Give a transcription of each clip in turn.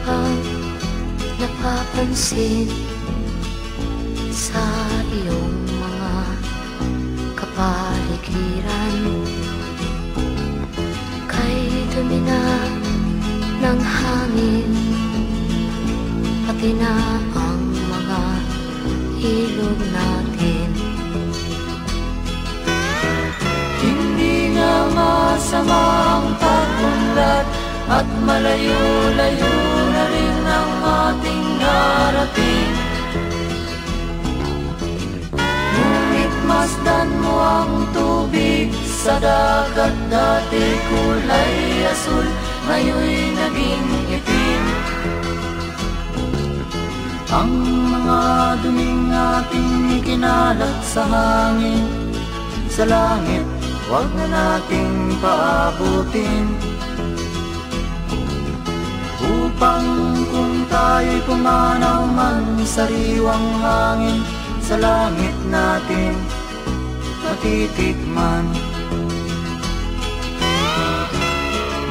kang napapansin sa iyong mga kapaligiran? Kay dumi na ng hangin, pati na ang mga ilog natin. Hindi nga masama ang pag-unlad, at malayo-layo na rin ang ating narating. Ngunit masdan mo ang tubig sa dagat, dati kulay asul, ngayon'y naging itim. Ang mga duming ating ikinalat sa hangin, sa langit, huwag na nating paabutin. Upang kung tayo'y pumanaw man sa sariwang hangin, sa langit natin matitikman.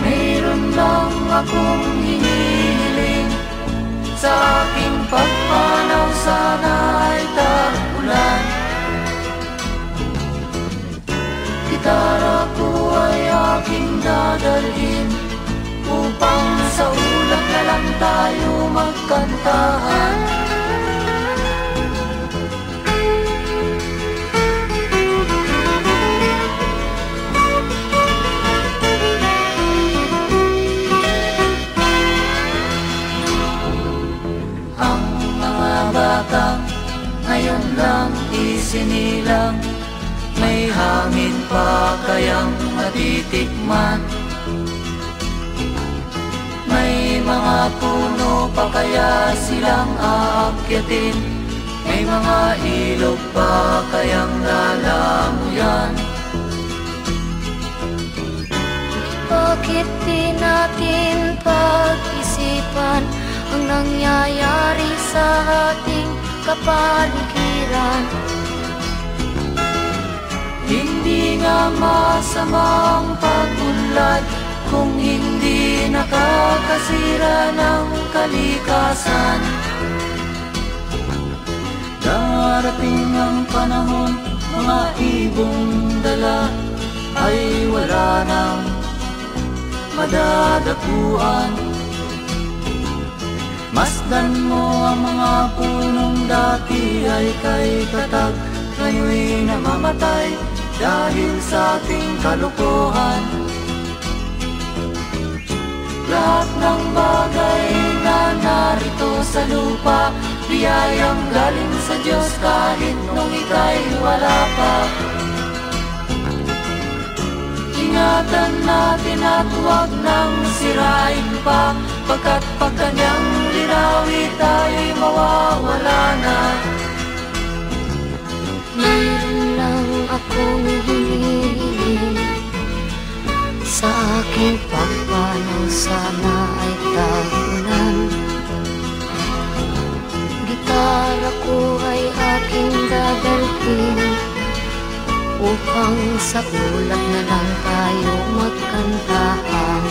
Mayroon lang akong hinihiling, sa aking pagpanaw sana ay tag-ulan. Gitara ko ay aking dadalhin, upang sa ulap na lang tayo magkantahan. Ang mga batang ngayon lang isinilang, may hangin pa kayang matitikman? May mga puno pa kaya silang aakyatin? May mga ilog pa kayang lalamuyan? Bakit di natin pag-isipan ang nangyayari sa ating kapaligiran? Hindi nga masama ang pag-unlad, kung hindi nakakasira ng kalikasan. Darating ang panahon, mga ibong dala ay wala nang madadapuan. Masdan mo ang mga punong dati ay kay katag, ngayon'y namamatay dahil sa ating kalokohan. Lahat ng bagay na narito sa lupa, biyayang galing sa Diyos kahit nung ika'y wala pa. Ingatan natin at huwag nang sirain pa, pagkat pag kanyang linawi tayo'y mawawala na. Meron lang akong hinihiling, sa aking pagpanaw sana ay tag-ulan. Gitara ko ay aking dadalhin, upang sa ulap na lang tayo magkantahan.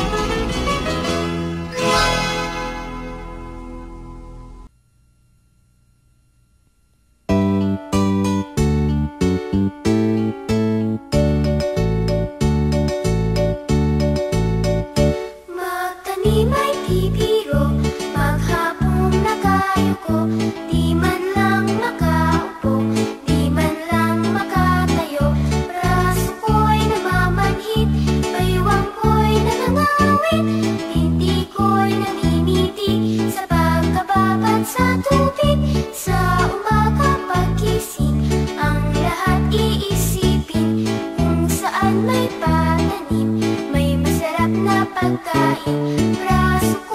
Magtanim ay di biro, maghapong nakayuko, di man lang makaupo, di man lang makatayo. Braso ko'y namamanhid, baywang ko'y nangangawit, tindig ko'y namimitig sa pagkababad sa tubig. Sa umaga pagkising, ang lahat iisipin, kung saan may pananim, may masarap na pagkain. Braso ko